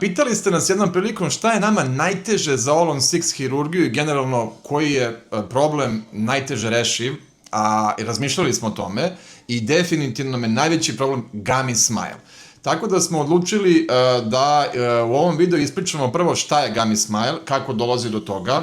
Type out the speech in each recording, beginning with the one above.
Pitali ste nas jednom prilikom šta je nama najteže za All-on-6 hirurgiju i generalno koji je problem najteže rešiv, a razmišljali smo o tome i definitivno nam je najveći problem Gummy Smile. Tako da smo odlučili da u ovom videu ispričamo prvo šta je Gummy Smile, kako dolazi do toga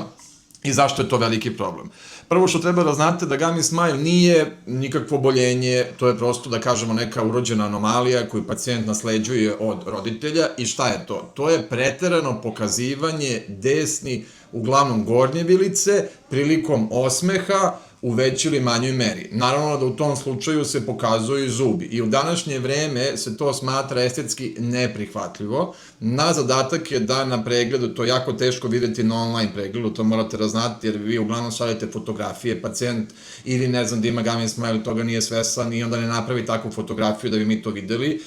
i zašto je to veliki problem. Prvo što treba da znate da Gummy Smile nije nikakvo oboljenje, to je prosto da kažemo neka urođena anomalija koju pacijent nasleđuje od roditelja. I šta je to? To je preterano pokazivanje desni, uglavnom gornje vilice, prilikom osmeha u većoj ili manjoj meri. Naravno da u tom slučaju se pokazuju i zubi. I u današnje vreme se to smatra estetski neprihvatljivo. Na zadatak je da na pregledu, to je jako teško videti na online pregledu, to morate da znate, jer vi uglavnom šaljete fotografije, pacijent ili ne znam da ima Gummy Smile, toga nije svesan i onda ne napravi takvu fotografiju da bi mi to videli.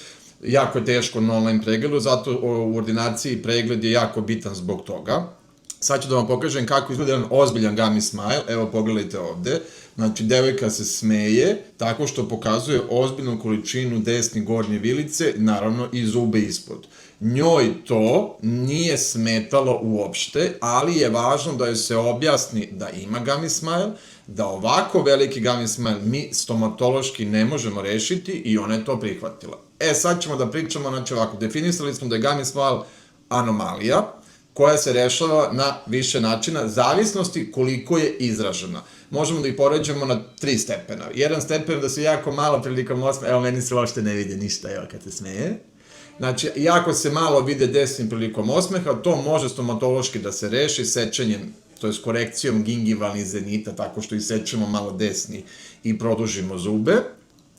Jako je teško na online pregledu, zato u ordinaciji pregled je jako bitan zbog toga. Sad ću da vam pokažem kako izgleda jedan ozbiljan Gummy Smile. Evo, pogledajte ovde. Znači, devojka se smeje tako što pokazuje ozbiljnu količinu desne gornje vilice, naravno i zube ispod. Njoj to nije smetalo uopšte, ali je važno da joj se objasni da ima Gummy Smile, da ovako veliki Gummy Smile mi stomatološki ne možemo rešiti i ona je to prihvatila. Sad ćemo da pričamo, znači ovako, definisali smo da je Gummy Smile anomalija, koja se rešava na više načina, zavisnosti koliko je izražena. Možemo da ih poređamo na 3 stepena. Jedan stepen da se jako malo prilikom osmeha, evo meni se uopšte ne vidi ništa, evo kad se smeje. Znači, jako se malo vide desnim prilikom osmeha, to može stomatološki da se reši sečenjem, to je s korekcijom gingivalnih zenita, tako što isečemo malo desni i produžimo zube.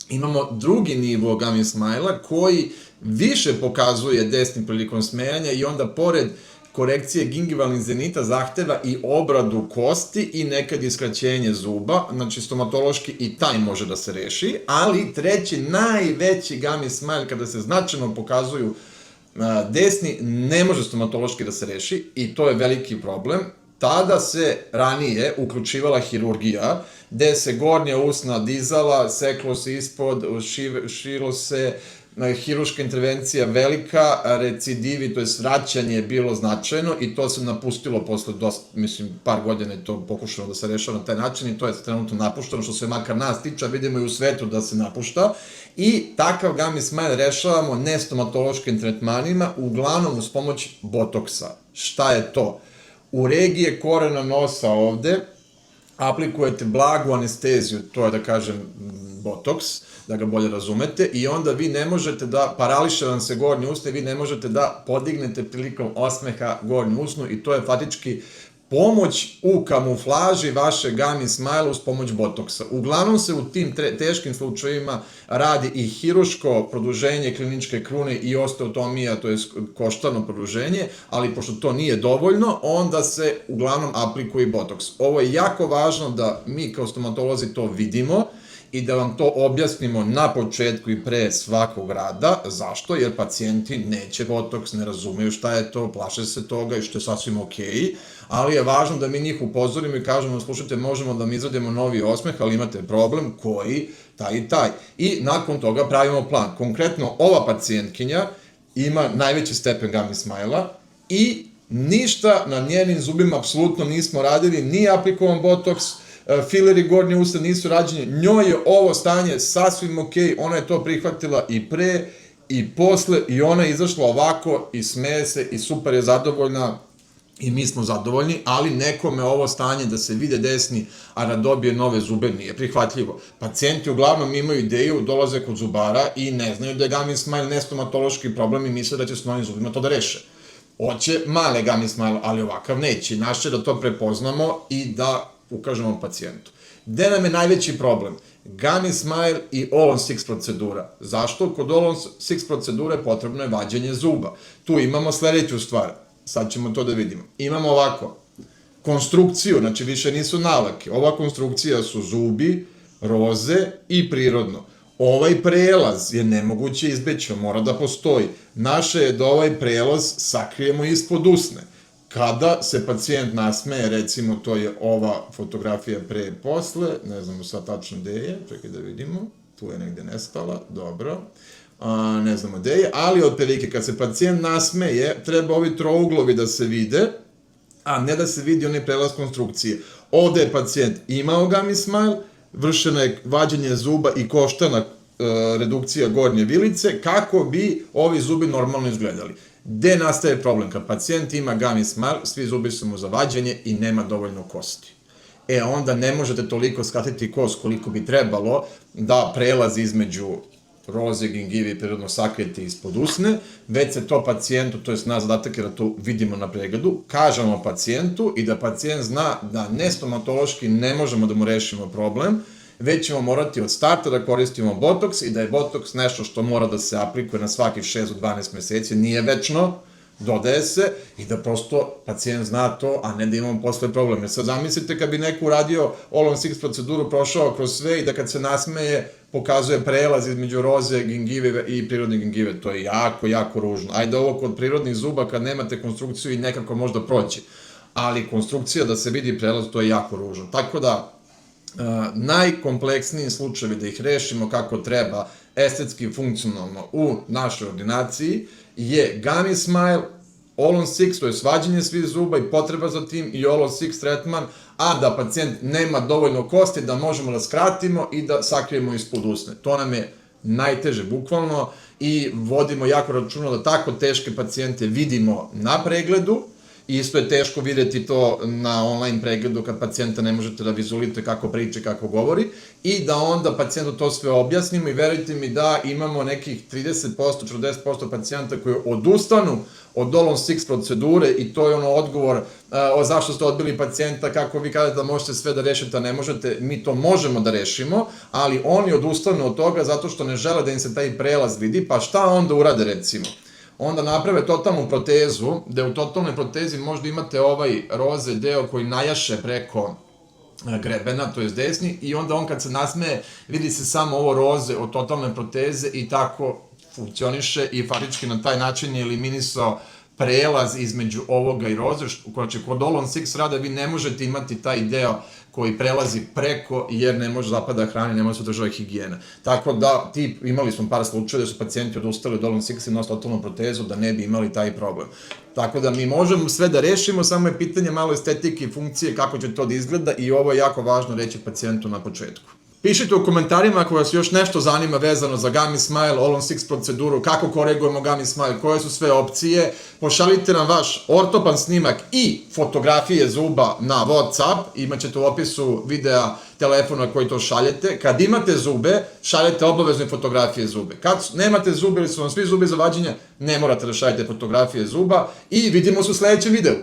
Imamo drugi nivo Gummy Smile-a koji više pokazuje desni prilikom smejanja i onda pored korekcije gingivalnih zenita zahteva i obradu kosti i nekad iskraćenje zuba, znači stomatološki i taj može da se reši, ali treći, najveći Gummy Smile kada se značajno pokazuju desni, ne može stomatološki da se reši i to je veliki problem. Tada se ranije uključivala hirurgija, gde se gornja usna dizala, seklo se ispod, šilo se, hirurška intervencija velika, recidivi, to je vraćanje je bilo značajno i to se napustilo posle dosta, mislim, par godina je to pokušano da se rešava na taj način i to je trenutno napušteno, što se makar nas tiče, vidimo i u svetu da se napušta. I takav Gummy Smile rešavamo nestomatološkim tretmanima, uglavnom uz pomoć botoksa. Šta je to? U regije korena nosa ovde aplikujete blagu anesteziju, to je da kažem botoks, da ga bolje razumete, i onda vi ne možete da, parališe vam se gornje usne, vi ne možete da podignete prilikom osmeha gornju usnu i to je faktički pomoć u kamuflaži vaše Gummy Smile uz pomoć botoksa. Uglavnom se u tim teškim slučajevima radi i hirurško produženje kliničke krune i osteotomija, to je koštano produženje, ali pošto to nije dovoljno, onda se uglavnom aplikuje i botoks. Ovo je jako važno da mi kao stomatolozi to vidimo i da vam to objasnimo na početku i pre svakog rada. Zašto? Jer pacijenti neće botoks, ne razumeju šta je to, plaše se toga i što je sasvim okej, ali je važno da mi njih upozorimo i kažemo, slušajte, možemo da mi izradimo novi osmeh, ali imate problem koji, taj i taj. I nakon toga pravimo plan. Konkretno, ova pacijentkinja ima najveći stepen Gummy Smile-a i ništa na njenim zubima apsolutno nismo radili, nije aplikovan botoks, fileri gornje usta nisu rađeni, njoj je ovo stanje sasvim okej, ona je to prihvatila i pre i posle i ona je izašla ovako i smeje se i super je zadovoljna i mi smo zadovoljni, ali nekome ovo stanje da se vide desni, a da dobije nove zube nije prihvatljivo. Pacijenti uglavnom imaju ideju, dolaze kod zubara i ne znaju da je Gummy Smile nestomatološki problem i misle da će s novim zubima to da reše. Hoće male Gummy Smile, ali ovakav neće. Naše da to prepoznamo i da ukažemo pacijentu. Gde nam je najveći problem? Gummy Smile i All-on-6 procedura. Zašto? Kod All-on-6 procedure potrebno je vađenje zuba. Tu imamo sledeću stvar. Sad ćemo to da vidimo. Imamo ovako, konstrukciju, znači više nisu navlake. Ova konstrukcija su zubi, roze i prirodno. Ovaj prelaz je nemoguće izbeći, mora da postoji. Naše je da ovaj prelaz sakrijemo ispod usne. Kada se pacijent nasmeje, recimo to je ova fotografija pre i posle, ne znamo sad tačno gde je, čekaj da vidimo, tu je negde nestala, dobro. ne znamo gde je, ali otprilike kad se pacijent nasmeje, treba ovi trouglovi da se vide, a ne da se vidi onaj prelaz konstrukcije. Ovde je pacijent imao gummy smile, vršeno je vađenje zuba i koštana redukcija gornje vilice, kako bi ovi zubi normalno izgledali. Gde nastaje problem? Kad pacijent ima gummy smile, svi zubi su mu za vađenje i nema dovoljno kosti. Onda ne možete toliko skratiti kost koliko bi trebalo da prelaz između roze, gingive i prirodno sakriti ispod usne, već se to pacijentu, to je naš zadatak jer da to vidimo na pregledu, kažemo pacijentu i da pacijent zna da ne stomatološki ne možemo da mu rešimo problem, već ćemo morati od starta da koristimo botoks i da je botoks nešto što mora da se aplikuje na svakih 6 do 12 meseci, nije večno, dodaje se i da prosto pacijent zna to, a ne da imamo posle problem. Jer sad zamislite kad bi neko uradio All-on-6 proceduru, prošao kroz sve i da kad se nasmeje pokazuje prelaz između roze, gingive i prirodne gingive. To je jako, jako ružno. Ajde ovo kod prirodnih zuba kad nemate konstrukciju i nekako možda proći. Ali konstrukcija da se vidi prelaz, to je jako ružno. Tako da, najkompleksniji slučajevi da ih rešimo kako treba, estetski i funkcionalno u našoj ordinaciji, je gummy smile, All-on-6, to je svađanje svih zuba i potreba za tim i All-on-6 tretman, a da pacijent nema dovoljno kosti da možemo da skratimo i da sakrijemo ispod usne. To nam je najteže, bukvalno, i vodimo jako računa da tako teške pacijente vidimo na pregledu. Isto je teško videti to na online pregledu kad pacijenta ne možete da vizualizujete kako priča, kako govori i da onda pacijentu to sve objasnimo i verujte mi da imamo nekih 30%, 40% pacijenta koji odustanu od All-on-6 procedure i to je ono odgovor zašto ste odbili pacijenta, kako vi kažete da možete sve da rešite, a ne možete, mi to možemo da rešimo, ali oni odustanu od toga zato što ne žele da im se taj prelaz vidi, pa šta onda urade recimo? Onda naprave totalnu protezu, gde u totalnoj protezi možda imate ovaj roze deo koji najaše preko grebena, to je desni, i onda on kad se nasmeje vidi se samo ovo roze od totalne proteze i tako funkcioniše i faktički na taj način je eliminisao prelaz između ovoga i roze, znači kod All-on-6 rada vi ne možete imati taj deo koji prelazi preko jer ne može zapada hrane, ne može se održava higijena. Tako da, imali smo par slučaja da su pacijenti odustali od All-on-6 i nosili totalnu protezu da ne bi imali taj problem. Tako da mi možemo sve da rešimo, samo je pitanje malo estetike i funkcije kako će to da izgleda i ovo je jako važno reći pacijentu na početku. Pišite u komentarima ako vas još nešto zanima vezano za gummy smile, All-on-6 proceduru, kako korigujemo gummy smile, koje su sve opcije. Pošaljite nam vaš ortopan snimak i fotografije zuba na WhatsApp, imaćete u opisu videa telefona koji to šaljete. Kad imate zube, šaljete obavezne fotografije zube. Kad nemate zube ili su vam svi zubi za vađenje, ne morate da šaljete fotografije zuba i vidimo se u sledećem videu.